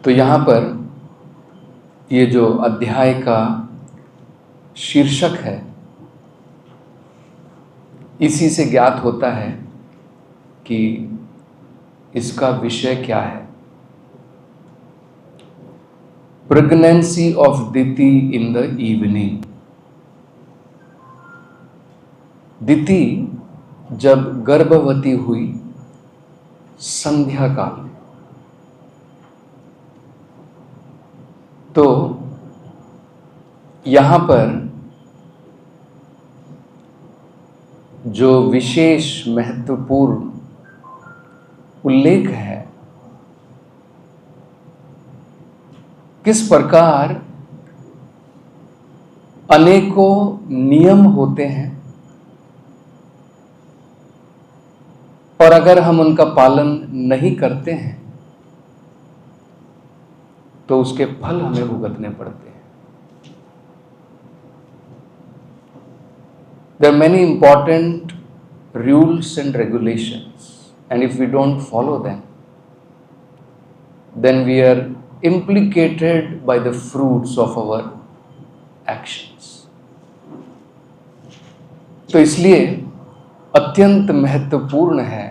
तो यहाँ पर ये जो अध्याय का शीर्षक है, इसी से ज्ञात होता है कि इसका विषय क्या है। Pregnancy of Diti in the evening. Diti जब गर्भवती हुई संध्या काल में, तो यहाँ पर जो विशेष महत्वपूर्ण उल्लेख है, किस प्रकार अनेकों नियम होते हैं और अगर हम उनका पालन नहीं करते हैं तो उसके फल हमें भुगतने पड़ते हैं। There are many important rules and regulations, and if we don't follow them, then we are implicated by the fruits of our actions. तो इसलिए अत्यंत महत्वपूर्ण है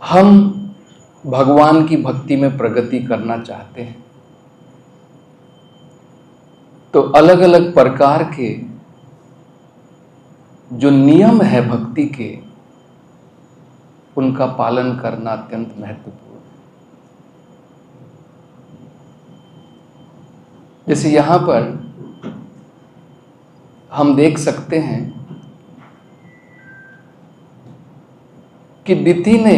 हम भगवान की भक्ति में प्रगति करना चाहते हैं तो अलग अलग प्रकार के जो नियम है भक्ति के, उनका पालन करना अत्यंत महत्वपूर्ण है। जैसे यहां पर हम देख सकते हैं कि दिति ने,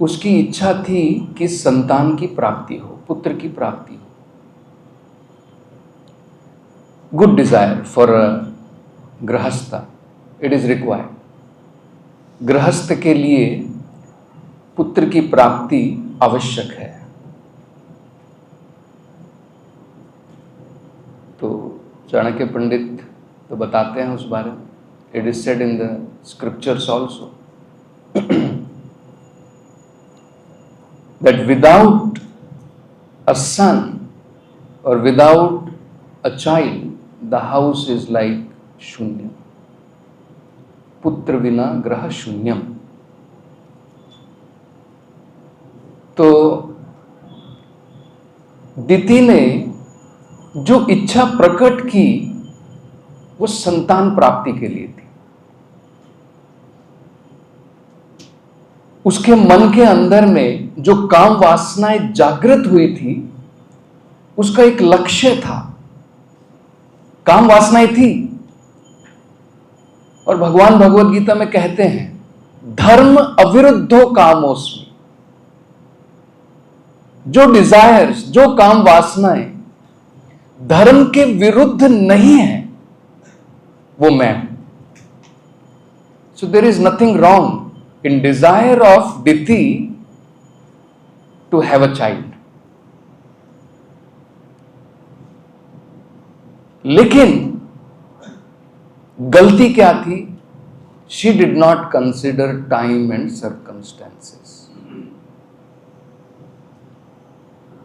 उसकी इच्छा थी कि संतान की प्राप्ति हो, पुत्र की प्राप्ति हो। गुड डिजायर फॉर अ गृहस्थ, इट इज रिक्वायर्ड। गृहस्थ के लिए पुत्र की प्राप्ति आवश्यक है। तो चाणक्य पंडित तो बताते हैं उस बारे में। It is said in the scriptures also that without a son or without a child, the house is like shunyam. पुत्र विना ग्रह शून्यम। तो दिति ने जो इच्छा प्रकट की वो संतान प्राप्ति के लिए थी। उसके मन के अंदर में जो काम वासनाएं जागृत हुई थी, उसका एक लक्ष्य था, काम वासनाएं थी। और भगवान भगवद गीता में कहते हैं धर्म अविरुद्धो कामोस्मि। जो डिजायर्स, जो काम वासनाएं धर्म के विरुद्ध नहीं है, वो मैं हूं। So there is nothing wrong in desire of Diti to have a child. लेकिन गलती क्या थी? She did not consider time and circumstances.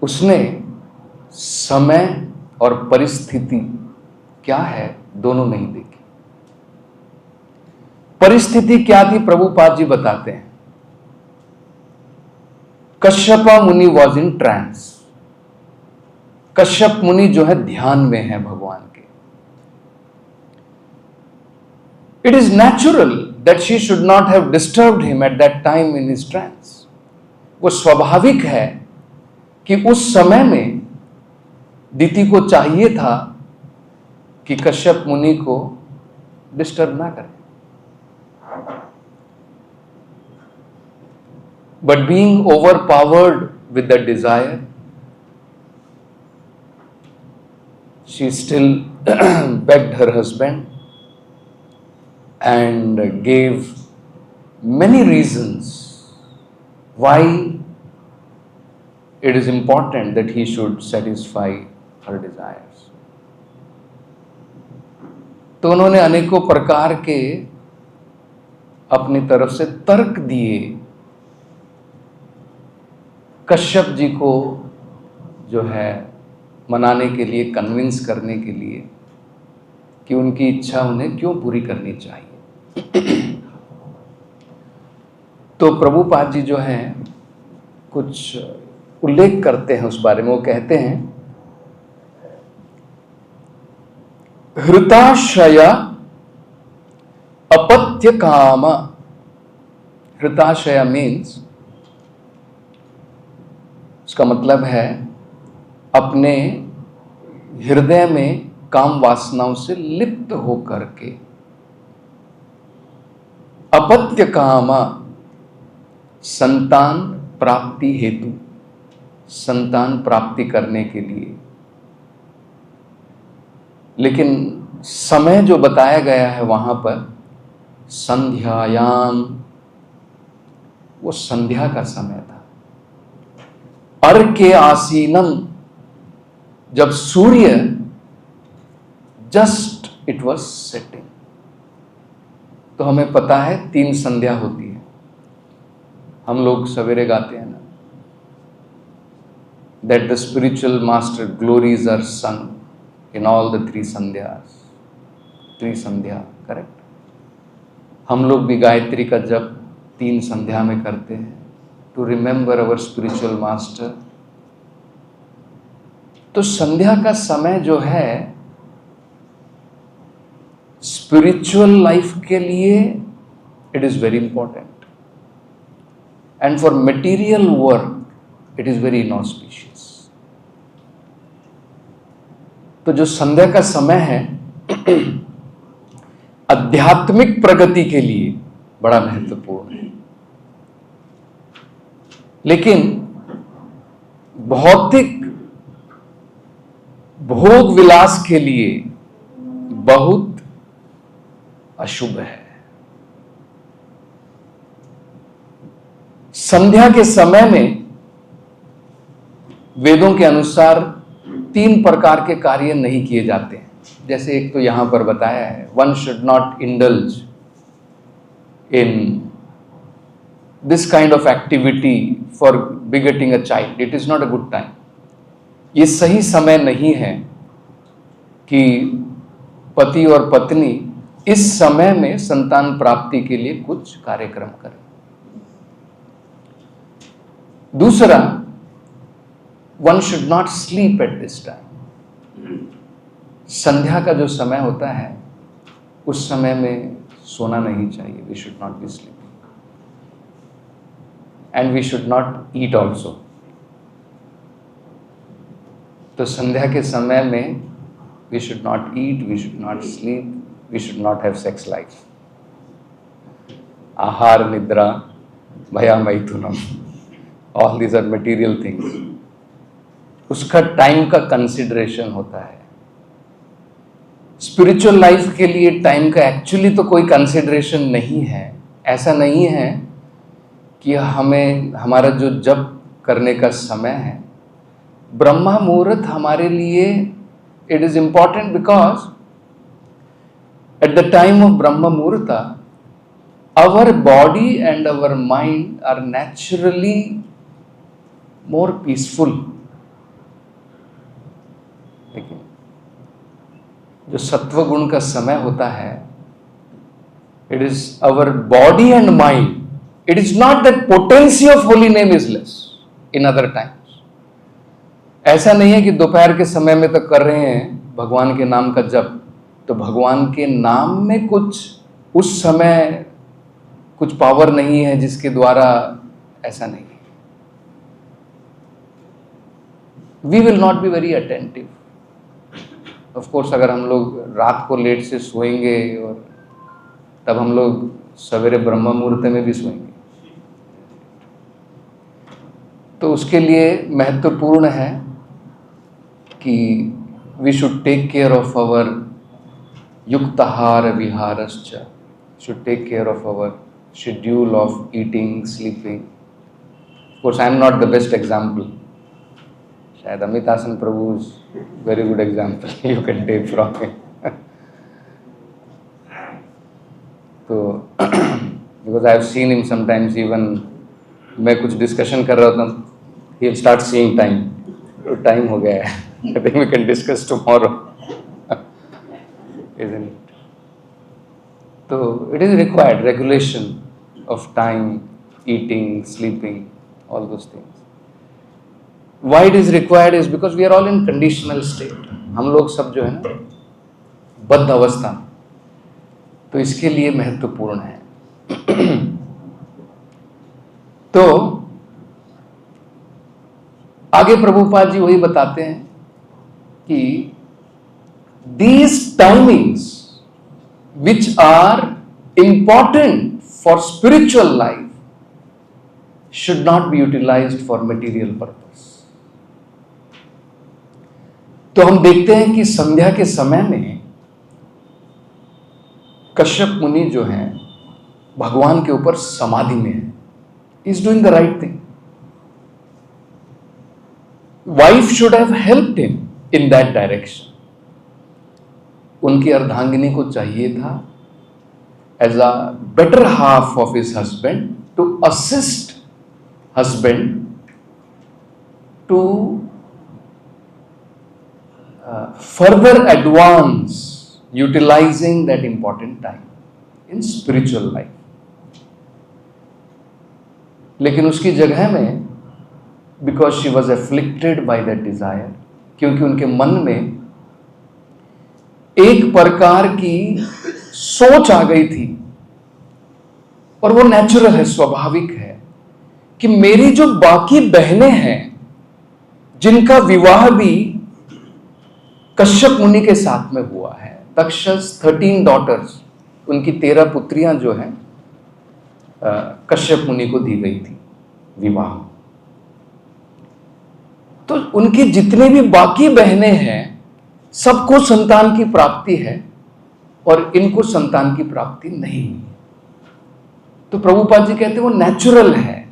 उसने समय और परिस्थिति क्या है दोनों नहीं देखी। परिस्थिति क्या थी प्रभुपाद जी बताते हैं। कश्यप मुनि वॉज इन ट्रांस। कश्यप मुनि जो है ध्यान में है भगवान के। It is natural that she should not have disturbed him at that time in his trans. वो स्वाभाविक है कि उस समय में दिति को चाहिए था कि कश्यप मुनि को डिस्टर्ब ना करे। But being overpowered with the desire, she still begged her husband and gave many reasons why it is important that he should satisfy her desires. तो उन्होंने अनेकों प्रकार के अपनी तरफ से तर्क दिए कश्यप जी को जो है मनाने के लिए, कन्विंस करने के लिए कि उनकी इच्छा उन्हें क्यों पूरी करनी चाहिए। तो प्रभुपाद जी जो हैं कुछ उल्लेख करते हैं उस बारे में। वो कहते हैं, हृताशय अपत्य काम। हृताशय मीन्स, उसका मतलब है अपने हृदय में काम वासनाओं से लिप्त होकर के। अपत्य कामा, संतान प्राप्ति हेतु, संतान प्राप्ति करने के लिए। लेकिन समय जो बताया गया है वहां पर संध्यायाम, वो संध्या का समय था। अर्घ्य आसीनम, जब सूर्य जस्ट इट वॉज सेटिंग। तो हमें पता है 3 संध्या होती है, हम लोग सवेरे गाते हैं ना, that the spiritual master glories are sung in all the 3 sandhyas. 3 Sandhya, correct. हम लोग भी गायत्री का जप 3 संध्या में करते हैं, to remember our spiritual master. तो संध्या का समय जो है स्पिरिचुअल लाइफ के लिए it is very important, and for material work it is very inauspicious. तो जो संध्या का समय है आध्यात्मिक प्रगति के लिए बड़ा महत्वपूर्ण है, लेकिन भौतिक भोग विलास के लिए बहुत अशुभ है। संध्या के समय में वेदों के अनुसार 3 प्रकार के कार्य नहीं किए जाते हैं। जैसे एक तो यहां पर बताया है, one should not indulge in this kind of activity for begetting a child, it is not a good time. ये सही समय नहीं है कि पति और पत्नी इस समय में संतान प्राप्ति के लिए कुछ कार्यक्रम करें। दूसरा, one should not sleep at this time. संध्या का जो समय होता है उस समय में सोना नहीं चाहिए। We should not be sleeping and we should not eat also. तो संध्या के समय में we should not eat, we should not sleep, we should not have sex life. आहार, निद्रा, भया मैथुनम, all these are material things. उसका टाइम का कंसिडरेशन होता है। स्पिरिचुअल लाइफ के लिए टाइम का एक्चुअली तो कोई कंसिडरेशन नहीं है। ऐसा नहीं है कि हमें हमारा जो जप करने का समय है, ब्रह्मा मुहूर्त हमारे लिए it is important because at the time of ब्रह्म मुहूर्त our body and our mind are naturally more peaceful। लेकिन जो सत्व गुण का समय होता है, it is our body and mind, it is not that potency of holy name is less in other times। ऐसा नहीं है कि दोपहर के समय में तो कर रहे हैं भगवान के नाम का जप, तो भगवान के नाम में कुछ उस समय कुछ पावर नहीं है जिसके द्वारा, ऐसा नहीं है। We will not be very attentive. Of course अगर हम लोग रात को लेट से सोएंगे और तब हम लोग सवेरे ब्रह्म मुहूर्त में भी सोएंगे, तो उसके लिए महत्वपूर्ण है कि we should take care of our युक्ताहार विहारश्च, should take care of our schedule of eating, sleeping। Of course, I am not the best example. शायद अमितासन प्रभु is very good example you can take from him। तो because I have seen him sometimes, even मैं कुछ discussion कर रहा था, he'll start seeing time. Time हो गया है. I think we can discuss tomorrow. Isn't it? So it is required regulation of time, eating, sleeping, all those things. Why it is required is because we are all in conditional state. हम लोग सब जो है ना बद्ध अवस्था, तो इसके लिए महत्वपूर्ण है. तो आगे प्रभुपाद जी वही बताते हैं कि these timings which are important for spiritual life should not be utilized for material purpose. तो हम देखते हैं कि संध्या के समय में कश्यप मुनि जो हैं भगवान के ऊपर समाधि में है. He's doing the right thing. Wife should have helped him in that direction. उनकी अर्धांगिनी को चाहिए था as a better half of his husband to assist husband to further advance utilizing that important time in spiritual life. लेकिन उसकी जगह में because she was afflicted by that desire, क्योंकि उनके मन में एक प्रकार की सोच आ गई थी, और वो नेचुरल है, स्वाभाविक है, कि मेरी जो बाकी बहनें हैं जिनका विवाह भी कश्यप मुनि के साथ में हुआ है, तक्षस 13 daughters, उनकी 13 पुत्रियां जो हैं कश्यप मुनि को दी गई थी विवाह. तो उनकी जितने भी बाकी बहनें हैं सबको संतान की प्राप्ति है और इनको संतान की प्राप्ति नहीं हुई. तो प्रभुपाद जी कहते हैं वो नेचुरल है,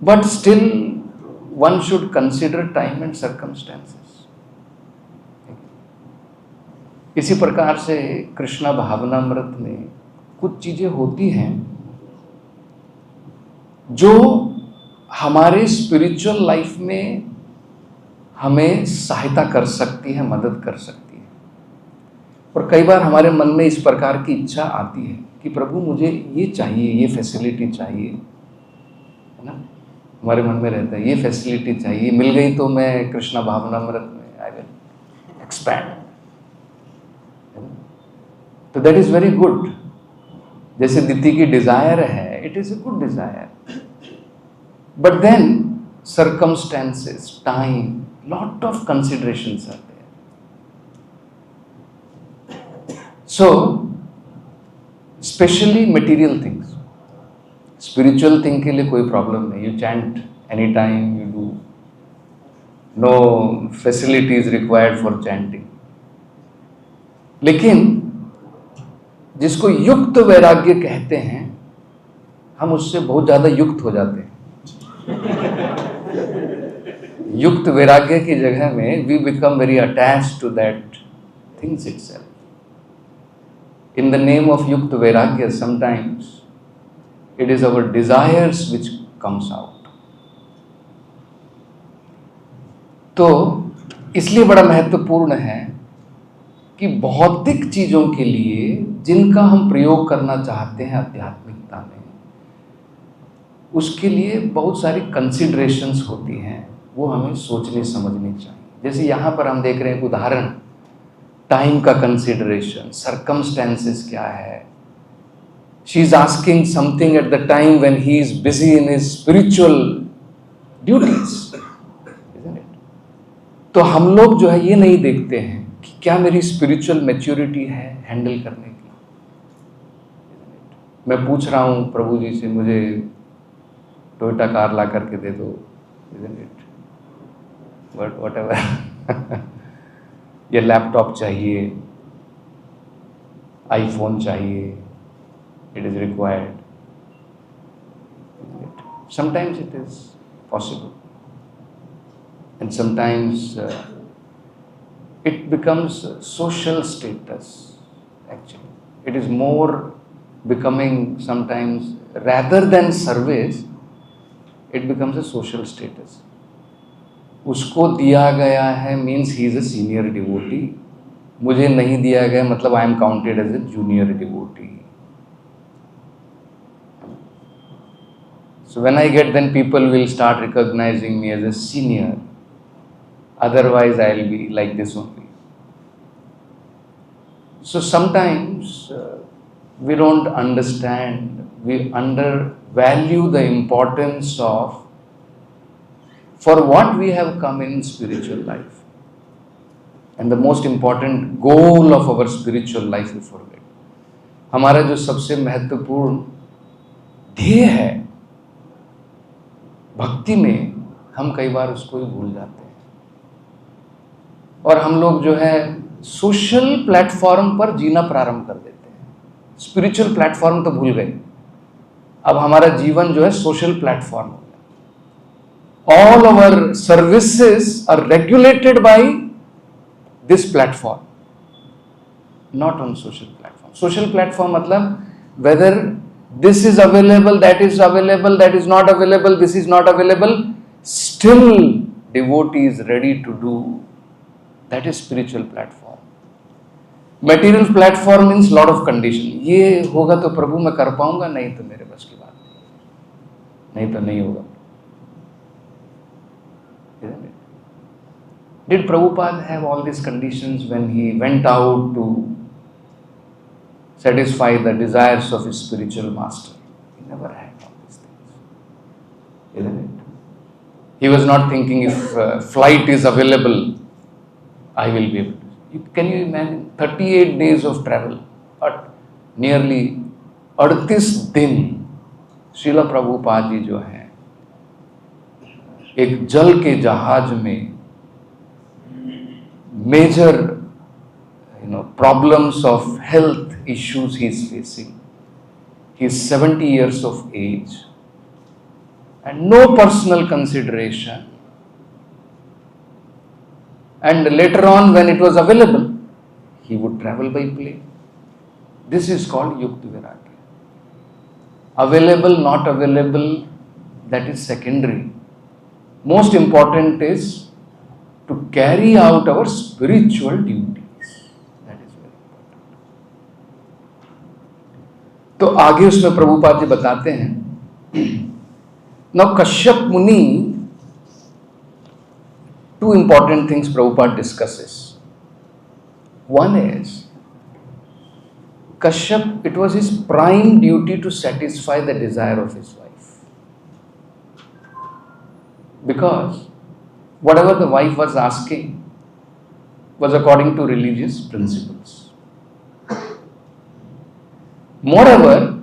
but still one should consider time and circumstances. इसी प्रकार से कृष्णा भावनामृत में कुछ चीजें होती हैं जो हमारे स्पिरिचुअल लाइफ में हमें सहायता कर सकती है, मदद कर सकती है. और कई बार हमारे मन में इस प्रकार की इच्छा आती है कि प्रभु मुझे ये चाहिए, ये फैसिलिटी चाहिए, है ना. हमारे मन में रहता है ये फैसिलिटी चाहिए, मिल गई तो मैं कृष्णा भावनामृत में आई विल एक्सपैंड. तो दैट इज वेरी गुड. जैसे दीदी की डिजायर है, it is a good desire, but then circumstances, time, lot of considerations are there. So, especially material things. Spiritual thing के लिए कोई problem नहीं. You chant anytime you do. No facilities required for chanting. लेकिन जिसको युक्त वैराग्य कहते हैं, हम उससे बहुत ज़्यादा युक्त हो जाते हैं. युक्त वैराग्य की जगह में we become very attached to that things itself. In the name of युक्त वैराग्य sometimes it is our desires which comes out. तो इसलिए बड़ा महत्वपूर्ण है कि भौतिक चीजों के लिए जिनका हम प्रयोग करना चाहते हैं आध्यात्मिकता में, उसके लिए बहुत सारी कंसिडरेशंस होती हैं, वो हमें सोचनी समझनी चाहिए. जैसे यहाँ पर हम देख रहे हैं उदाहरण, टाइम का कंसिडरेशन, सर्कमस्टेंसेस क्या है. She is asking something at the time when he is busy in his spiritual duties, isn't it. तो हम लोग जो है ये नहीं देखते हैं कि क्या मेरी स्पिरिचुअल मैच्योरिटी है हैंडल करने की. मैं पूछ रहा हूँ प्रभु जी से, मुझे टोयोटा कार ला करके दे दो, isn't it? But whatever. ये लैपटॉप चाहिए, आईफोन चाहिए, it is required. Sometimes it is possible, and sometimes it becomes social status. Actually, it is more becoming sometimes, rather than service, it becomes a social status. उसको दिया गया है means he is a senior devotee, मुझे नहीं दिया गया मतलब I am counted as a junior devotee. So when I get, then people will start recognizing me as a senior. Otherwise, I'll be like this only. So sometimes we don't understand, we undervalue the importance of for what we have come in spiritual life. And the most important goal of our spiritual life we forget. हमारा जो सबसे महत्वपूर्ण ध्येय है भक्ति में, हम कई बार उसको ही भूल जाते हैं. और हम लोग जो है सोशल प्लेटफॉर्म पर जीना प्रारंभ कर देते हैं. स्पिरिचुअल प्लेटफॉर्म तो भूल गए, अब हमारा जीवन जो है सोशल प्लेटफॉर्म हो गया. All our services are regulated by this platform, not on social platform. Social platform मतलब whether this is available, that is available, that is not available, this is not available, still devotee is ready to do. That is spiritual platform. Material platform means lot of condition. ये होगा तो प्रभु मैं कर पाऊंगा, नहीं तो मेरे बस की बात नहीं तो नहीं होगा. Did Prabhupada have all these conditions when he went out to satisfy the desires of his spiritual master? He never had all these things, isn't it? He was not thinking if flight is available, I will be able to. Can you imagine 38 days of travel, at nearly 38 दिन श्रीला प्रभुपाद जी जो हैं एक जल के जहाज में major problems of health issues he is facing. He is 70 years of age and no personal consideration. And later on, when it was available, he would travel by plane. This is called Yukta Viragya. Available, not available, that is secondary. Most important is to carry out our spiritual duty. तो आगे उसमें प्रभुपाद जी बताते हैं, now Kashyap मुनि, two important things Prabhupada discusses. One is Kashyap, it was his prime duty to satisfy the desire of his wife, because whatever the wife was asking was according to religious principles. Moreover,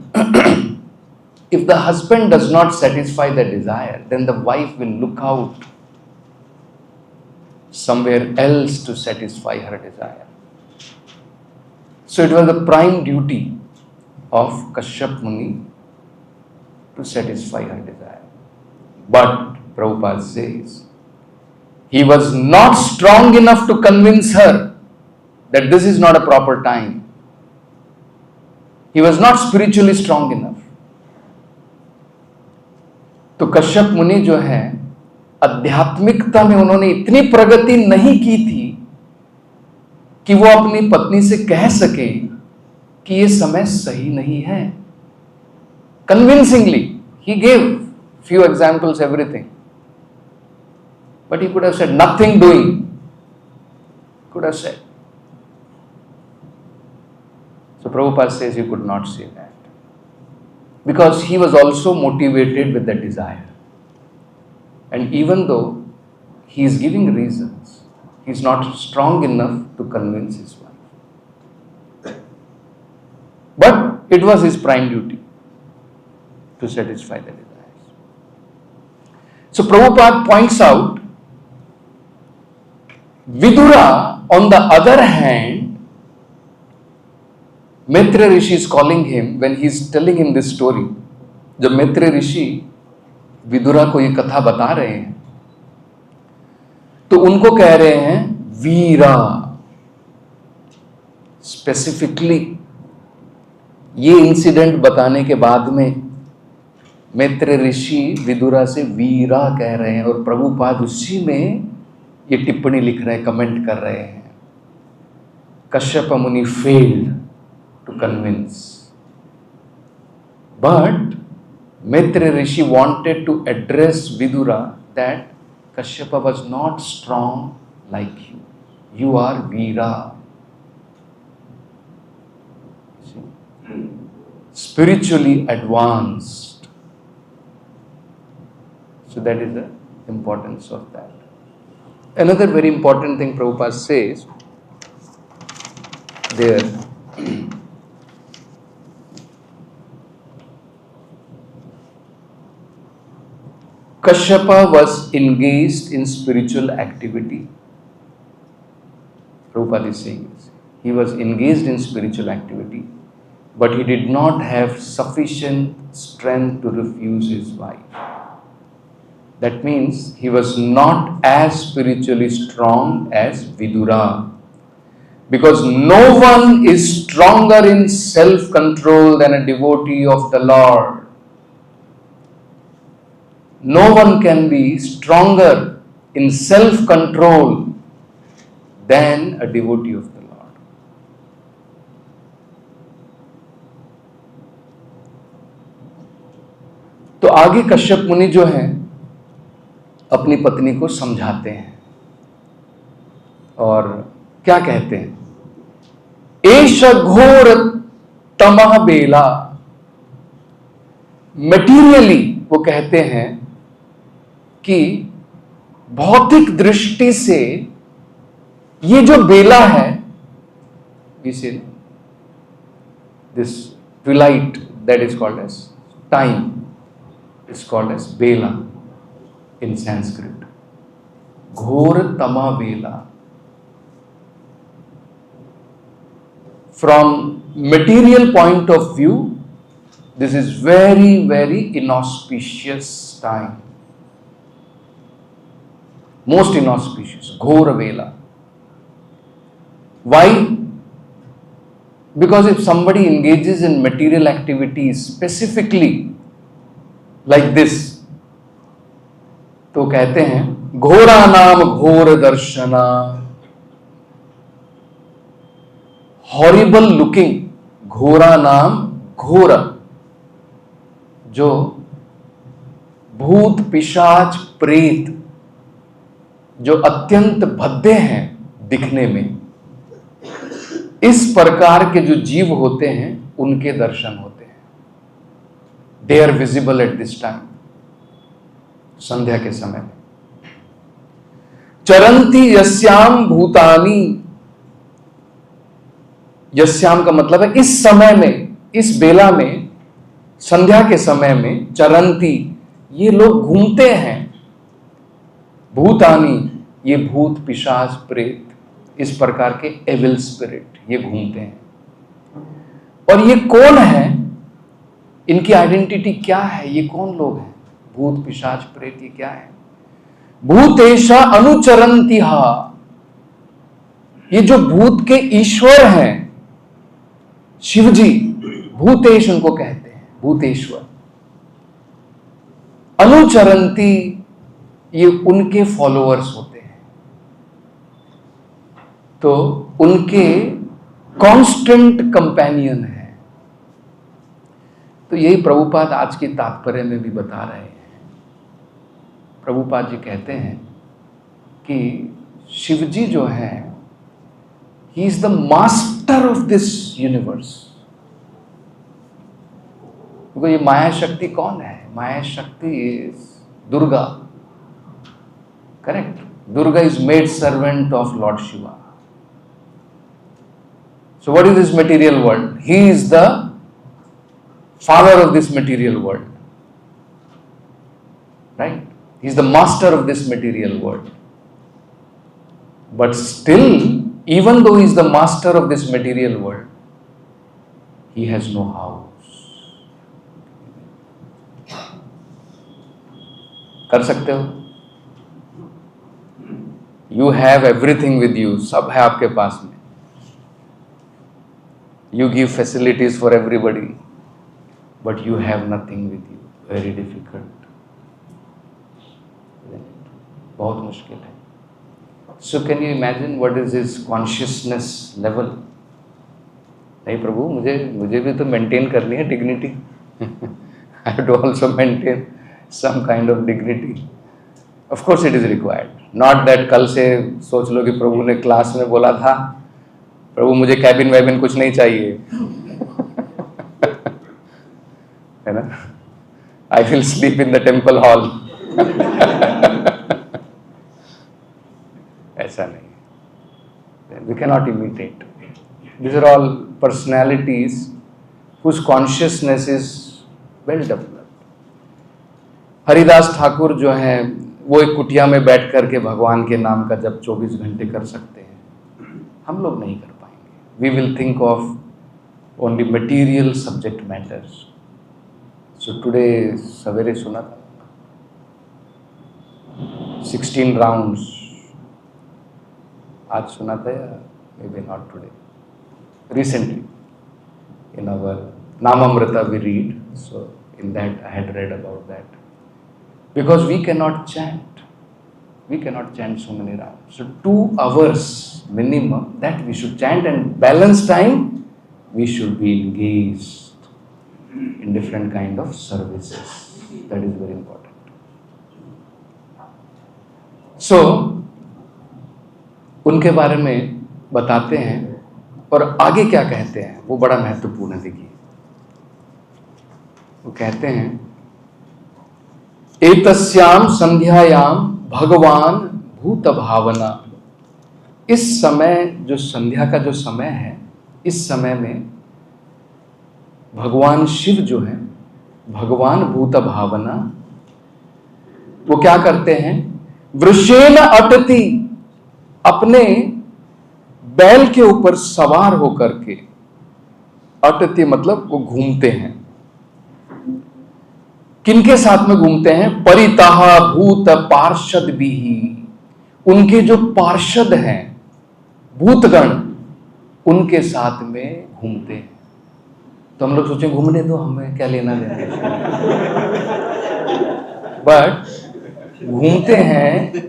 if the husband does not satisfy the desire, then the wife will look out somewhere else to satisfy her desire. So it was the prime duty of Kashyap Muni to satisfy her desire. But Prabhupada says, he was not strong enough to convince her that this is not a proper time. He was not spiritually strong enough. तो कश्यप मुनि जो है आध्यात्मिकता में उन्होंने इतनी प्रगति नहीं की थी कि वो अपनी पत्नी से कह सके कि ये समय सही नहीं है. Convincingly, he gave few examples, everything. But he could have said nothing doing. Could have said. So Prabhupada says he could not say that, because he was also motivated with the desire. And even though he is giving reasons, he is not strong enough to convince his wife. But it was his prime duty to satisfy the desires. So Prabhupada points out, Vidura, on the other hand, Maitreya Rishi is calling him when he is telling him this story. जब मैत्रेय ऋषि विदुरा को ये कथा बता रहे हैं, तो उनको कह रहे हैं वीरा. स्पेसिफिकली ये इंसिडेंट बताने के बाद में मैत्र ऋषि विदुरा से वीरा कह रहे हैं और प्रभुपाद उसी में ये टिप्पणी लिख रहे हैं, कमेंट कर रहे हैं. Kashyap Muni failed to convince, but Maitra Rishi wanted to address Vidura that Kashyapa was not strong like you. You are Veera. Spiritually advanced. So that is the importance of that. Another very important thing Prabhupada says there, Kashyapa was engaged in spiritual activity. Prabhupada is saying this. He was engaged in spiritual activity, but he did not have sufficient strength to refuse his wife. That means he was not as spiritually strong as Vidura. Because no one is stronger in self-control than a devotee of the Lord. No one can be stronger in self-control than a devotee of the Lord. तो आगे कश्यप मुनि जो हैं अपनी पत्नी को समझाते हैं और क्या कहते हैं, एष घोर तमः बेला. मटीरियली वो कहते हैं कि भौतिक दृष्टि से ये जो बेला है, इसे this twilight that is called as time is called as Bela in Sanskrit. Ghor Tama Bela. From material point of view, this is very, very inauspicious time. Most inauspicious. Ghor Bela. Why? Because if somebody engages in material activities specifically like this, तो कहते हैं घोरा नाम घोर दर्शना. Horrible looking घोरा नाम घोर, जो भूत पिशाच प्रेत जो अत्यंत भद्दे हैं दिखने में, इस प्रकार के जो जीव होते हैं उनके दर्शन होते हैं. They are visible at this time. संध्या के समय में. चरंती यस्याम भूतानी. यस्याम का मतलब है इस समय में, इस बेला में, संध्या के समय में चरंती, ये लोग घूमते हैं. भूतानी, ये भूत पिशाच प्रेत, इस प्रकार के एविल स्पिरिट ये घूमते हैं. और ये कौन है, इनकी आइडेंटिटी क्या है, ये कौन लोग हैं, भूत पिशाच प्रेत, ये क्या है. भूतेशा अनुचरंतिहा, ये जो भूत के ईश्वर हैं, शिवजी, भूतेश उनको कहते हैं, भूतेश्वर. अनुचरंती, ये उनके फॉलोअर्स होते हैं, तो उनके कांस्टेंट कंपेनियन है. तो यही प्रभुपाद आज के तात्पर्य में भी बता रहे हैं. प्रभुपाद जी कहते हैं कि शिवजी जो है, he is the master of this universe. क्योंकि ये माया शक्ति कौन है, माया शक्ति is Durga. Correct. Durga is maid servant of lord Shiva. So what is this material world? He is the father of this material world, right? He is the master of this material world. But still, even though he is the master of this material world, he has no house. कर सकते हो? You have everything with you. सब है आपके पास में. You give facilities for everybody. But you have nothing with you. Very difficult, बहुत मुश्किल है. So can you imagine what is his consciousness level? नहीं प्रभु, मुझे भी तो मेंटेन करनी है dignity. I have to also maintain some kind of dignity. Of course it is required. Not that कल से सोच लो कि प्रभु ने क्लास में बोला था, प्रभु मुझे कैबिन वैबिन कुछ नहीं चाहिए, है ना, I will sleep in the temple hall. ऐसा नहीं. We cannot imitate. These are all personalities whose consciousness is well developed. Haridas Thakur जो हैं वो एक कुटिया में बैठ करके भगवान के नाम का जब 24 घंटे कर सकते हैं, हम लोग नहीं कर पाएंगे. We will think of only material subject matters. So today सवेरे सुना था 16 rounds, आज सुना था या maybe not today, recently in our Namamrita we read, so in that I had read about that, because we cannot chant so many rounds. So 2 hours minimum that we should chant, and balance time we should be engaged in different kind of services. That is very important. So उनके बारे में बताते हैं और आगे क्या कहते हैं वो बड़ा महत्वपूर्ण है. देखिए वो कहते हैं, एतस्याम संध्यायाम भगवान भूत भावना. इस समय जो संध्या का जो समय है, इस समय में भगवान शिव जो है, भगवान भूत भावना, वो क्या करते हैं, वृषेण अटति, अपने बैल के ऊपर सवार होकर के, अटति मतलब वो घूमते हैं. किनके साथ में घूमते हैं, परितः भूत पार्षद भी, उनके जो पार्षद हैं भूतगण, उनके साथ में घूमते हैं. तो हम लोग सोचें घूमने दो, हमें क्या लेना देना, बट घूमते हैं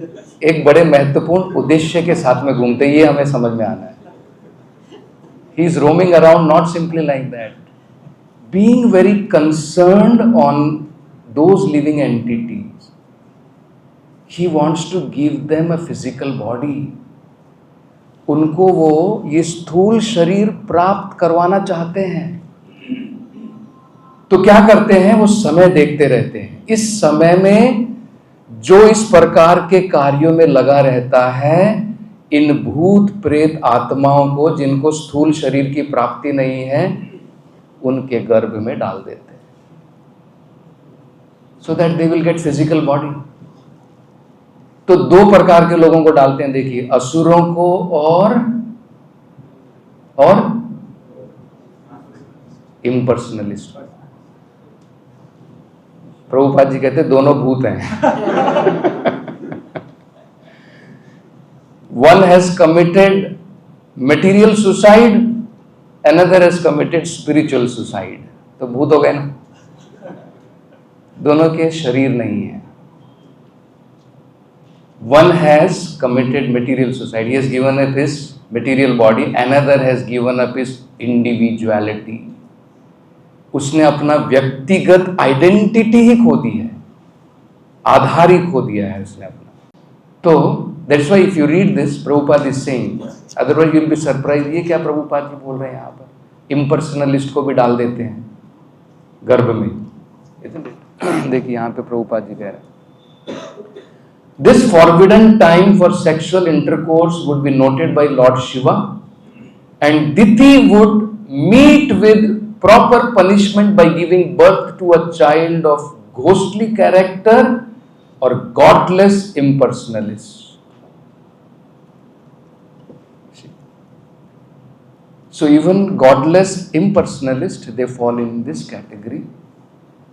एक बड़े महत्वपूर्ण उद्देश्य के साथ में घूमते हैं, ये हमें समझ में आना है. He is roaming around not simply like that, being very concerned on those living entities. He wants to give them a physical body. उनको वो ये स्थूल शरीर प्राप्त करवाना चाहते हैं. तो क्या करते हैं, वो समय देखते रहते हैं. इस समय में जो इस प्रकार के कार्यों में लगा रहता है, इन भूत प्रेत आत्माओं को जिनको स्थूल शरीर की प्राप्ति नहीं है, उनके गर्भ में डाल देते हैं, so that they will get physical body. तो 2 प्रकार के लोगों को डालते हैं. देखिए, असुरों को और इम्पर्सनलिस्ट. प्रभुपाद जी कहते दोनों भूत हैं. One has committed material suicide, another has committed spiritual suicide. तो भूत हो गए ना, दोनों के शरीर नहीं है. One has committed material suicide, he has given up his material body, another has given up his individuality. उसने अपना व्यक्तिगत आइडेंटिटी ही खो दी है, आधार ही खो दिया है उसने अपना. तो that's why if you read this, Prabhupada is saying, otherwise you will be surprised, ये क्या प्रभुपाद जी बोल रहे हैं यहाँ पर, इम्पर्सनलिस्ट को भी डाल देते हैं गर्भ में, isn't it? देखिए यहाँ पे प्रभुपाद जी कह रहे हैं, this forbidden time for sexual intercourse would be noted by Lord Shiva, and Diti would meet with proper punishment by giving birth to a child of ghostly character or godless impersonalist. So even godless impersonalists, they fall in this category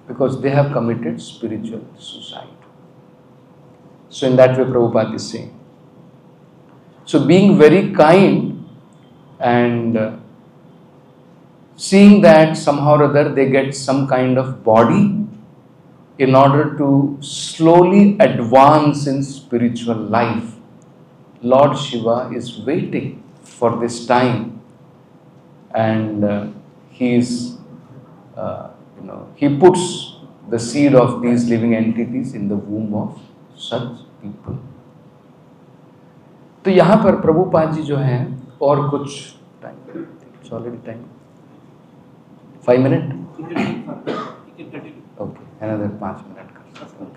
because they have committed spiritual suicide. So in that way Prabhupada is saying. So being very kind and seeing that somehow or other they get some kind of body, in order to slowly advance in spiritual life. Lord Shiva is waiting for this time, and he puts the seed of these living entities in the womb of such people. तो यहाँ पर प्रभुपाद जी जो हैं और कुछ time, it's already time 5 minute, okay, another 5 minute कर सकते हैं।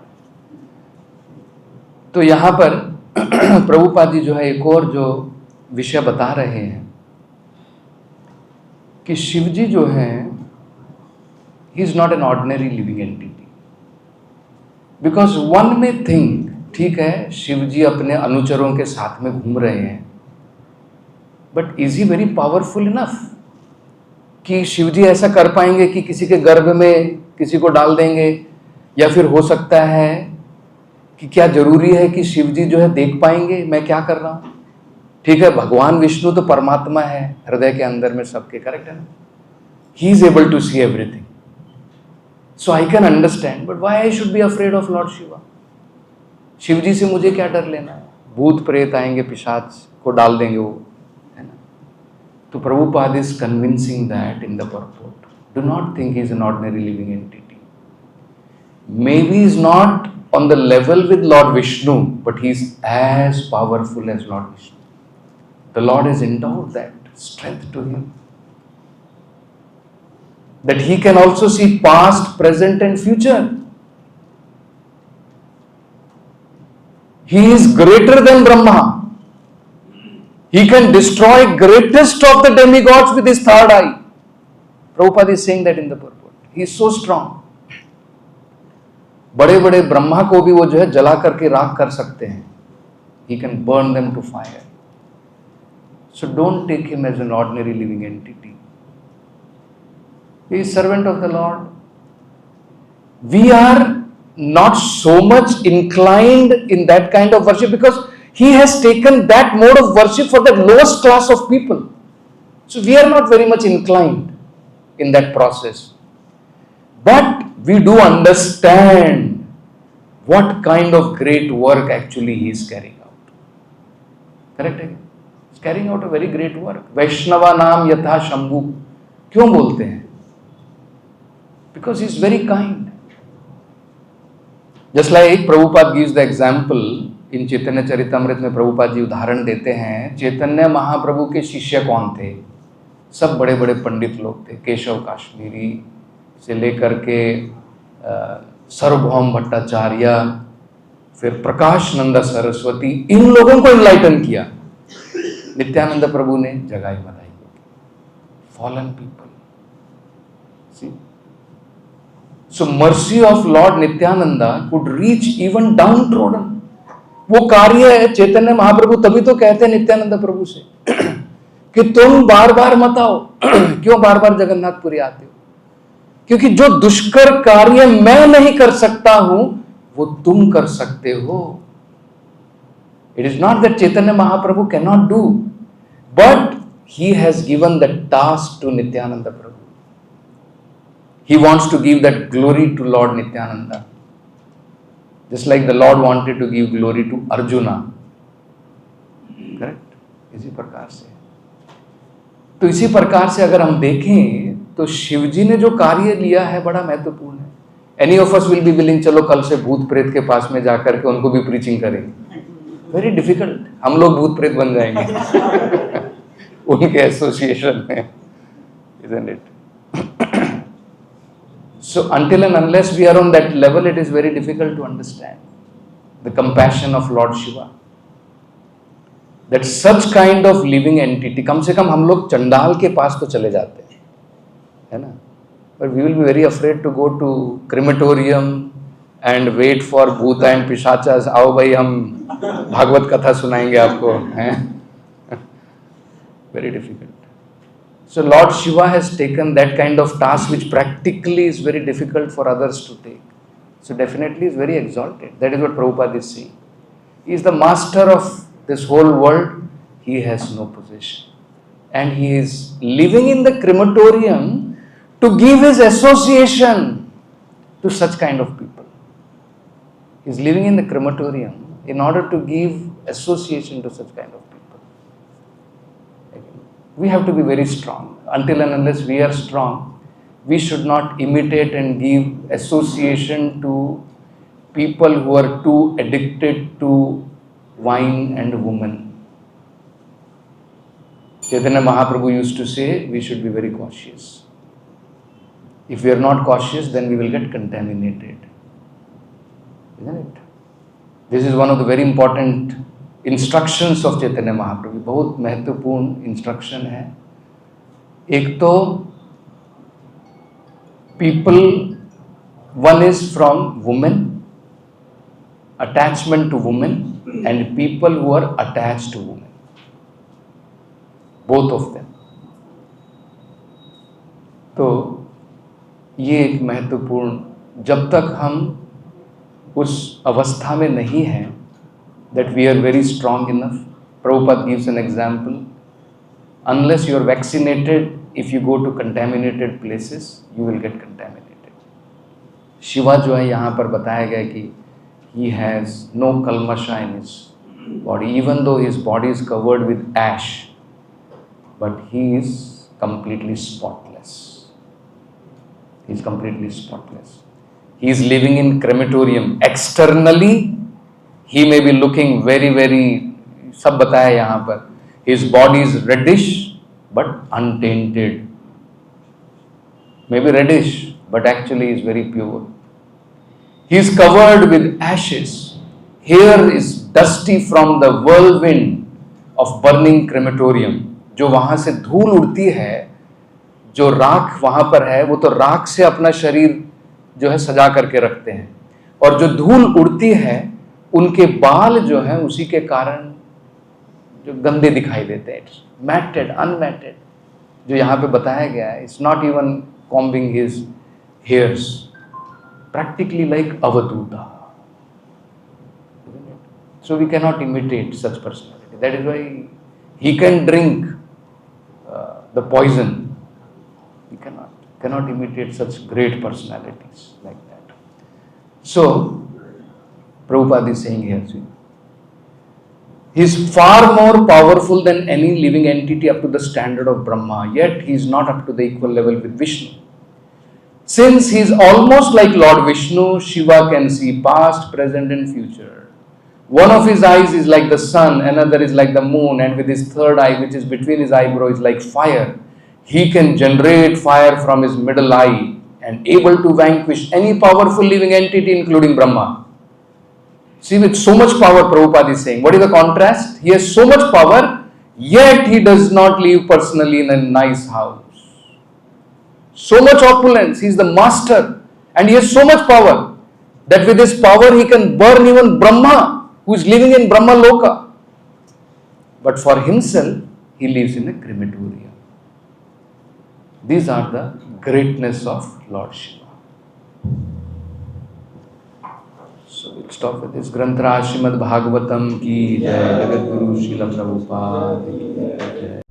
तो यहाँ पर प्रभुपाद जी जो है एक और जो विषय बता रहे हैं कि शिव जी जो हैं, he is not an ordinary living entity, because one में थिंक, ठीक है शिव जी अपने अनुचरों के साथ में घूम रहे हैं, but is he very powerful enough कि शिव जी ऐसा कर पाएंगे कि किसी के गर्भ में किसी को डाल देंगे? या फिर हो सकता है कि क्या जरूरी है कि शिव जी जो है देख पाएंगे मैं क्या कर रहा हूं? ठीक है, भगवान विष्णु तो परमात्मा है हृदय के अंदर में सबके, करेक्ट है ना? He is able to see everything, so I can understand, but why I should be afraid of lord Shiva? Shiv ji से मुझे क्या डर लेना है? भूत प्रेत आएंगे, पिशाच को डाल देंगे वो, है ना? तो Prabhupada is convincing that in the purport, do not think he is an ordinary living entity, may be is not on the level with Lord Vishnu, but he is as powerful as Lord Vishnu. The Lord has endowed that strength to him, that he can also see past, present and future. He is greater than Brahma. He can destroy greatest of the demigods with his third eye. Prabhupada is saying that in the purport. He is so strong. बड़े बड़े ब्रह्मा को भी वो जो है जला करके राख कर सकते हैं. He can burn them to fire. So don't take him as an ordinary living entity. He is servant of the Lord. We are not so much inclined in that kind of worship because he has taken that mode of worship for the lowest class of people. So we are not very much inclined in that process. But we do understand what kind of great work actually he is carrying out. Correct? He is carrying out a very great work. Vaishnava naam yatha Shambhu. क्यों बोलते हैं? Because he is very kind. Just like Prabhupada gives the example in Chaitanya Charitamrita में प्रभुपाद जी उदाहरण देते हैं, चैतन्य महाप्रभु के शिष्य कौन थे? सब बड़े बड़े पंडित लोग थे, केशव काश्मीरी से लेकर के सार्वभौम भट्टाचार्य, फिर प्रकाश नंद सरस्वती, इन लोगों को इनलाइटन किया नित्यानंद प्रभु ने, जगाई मदाई को, fallen people. See, so mercy of Lord Nityananda could reach even downtrodden. वो कार्य है चैतन्य महाप्रभु तभी तो कहते हैं नित्यानंद प्रभु से कि तुम बार बार मत आओ. क्यों बार बार जगन्नाथपुरी आते हो? क्योंकि जो दुष्कर कार्य मैं नहीं कर सकता हूं वो तुम कर सकते हो. It is not that Chaitanya Mahaprabhu can not do, but he has given the task to Nityananda Prabhu. He wants to give that glory to Lord Nityananda, just like the Lord wanted to give glory to Arjuna. Correct? इसी प्रकार से. तो इसी प्रकार से अगर हम देखें तो शिवजी ने जो कार्य लिया है बड़ा महत्वपूर्ण है. Any of us will be willing, चलो कल से भूत प्रेत के पास में जाकर के उनको भी प्रीचिंग करेंगे? Very difficult. हम लोग भूत प्रेत बन जाएंगे उनके एसोसिएशन में, isn't it? So until and unless we are on that level, it is very difficult to understand the compassion of Lord Shiva. That such kind of living entity, कम से कम हम लोग चंडाल के पास तो चले जाते हैं, है ना? But we will be very afraid to go to crematorium and wait for भूत and पिशाचas. आओ भाई हम भागवत कथा सुनाएंगे आपको, हैं? Very difficult. So Lord Shiva has taken that kind of task which practically is very difficult for others to take. So definitely is very exalted. That is what Prabhupada is saying. He is the master of this whole world. He has no possession. And he is living in the crematorium to give his association to such kind of people. He is living in the crematorium in order to give association to such kind of people. We have to be very strong. Until and unless we are strong, we should not imitate and give association to people who are too addicted to wine and women. Chaitanya Mahaprabhu used to say, we should be very cautious. If we are not cautious, then we will get contaminated. Isn't it? This is one of the very important instructions of Chaitanya Mahaprabhu. बहुत महत्वपूर्ण instruction है. एक तो people, one is from women, attachment to women, and people who are attached to women. Both of them. तो ये एक महत्वपूर्ण, जब तक हम उस अवस्था में नहीं हैं that we are very strong enough. Prabhupada gives an example. Unless you are vaccinated, if you go to contaminated places, you will get contaminated. Shiva जो है यहाँ पर बताया गया कि he has no kalmasha in his body, even though his body is covered with ash, but he is completely spotless. He is completely spotless. He is living in crematorium. Externally, he may be looking very, very, सब बताया यहाँ पर. His body is reddish, but untainted. Maybe reddish, but actually is very pure. He is covered with ashes. Hair is dusty from the whirlwind of burning crematorium. जो वहाँ से धूल उड़ती है, जो राख वहाँ पर है, वो तो राख से अपना शरीर जो है सजा करके रखते हैं, और जो धूल उड़ती है उनके बाल जो है उसी के कारण जो गंदे दिखाई देते हैं. मैटेड, अनमैटेड, जो यहाँ पे बताया गया है. It's not even combing his hairs, practically like Avadhuta. So we cannot imitate such personality. That is why he can drink the poison. We cannot imitate such great personalities like that. So Prabhupada is saying here, he is far more powerful than any living entity up to the standard of Brahma, yet he is not up to the equal level with Vishnu. Since he is almost like Lord Vishnu, Shiva can see past, present and future. One of his eyes is like the sun, another is like the moon, and with his third eye, which is between his eyebrows, like fire. He can generate fire from his middle eye and able to vanquish any powerful living entity, including Brahma. See, with so much power, Prabhupada is saying. What is the contrast? He has so much power, yet he does not live personally in a nice house. So much opulence, he is the master, and he has so much power that with his power he can burn even Brahma, who is living in Brahma Loka. But for himself, he lives in a crematorium. These are the greatness of Lord Shiva. So we'll stop with this. Granthra Srimad Bhagavatam ki jai, Jagat Guru Srila Prabhupada ki jai.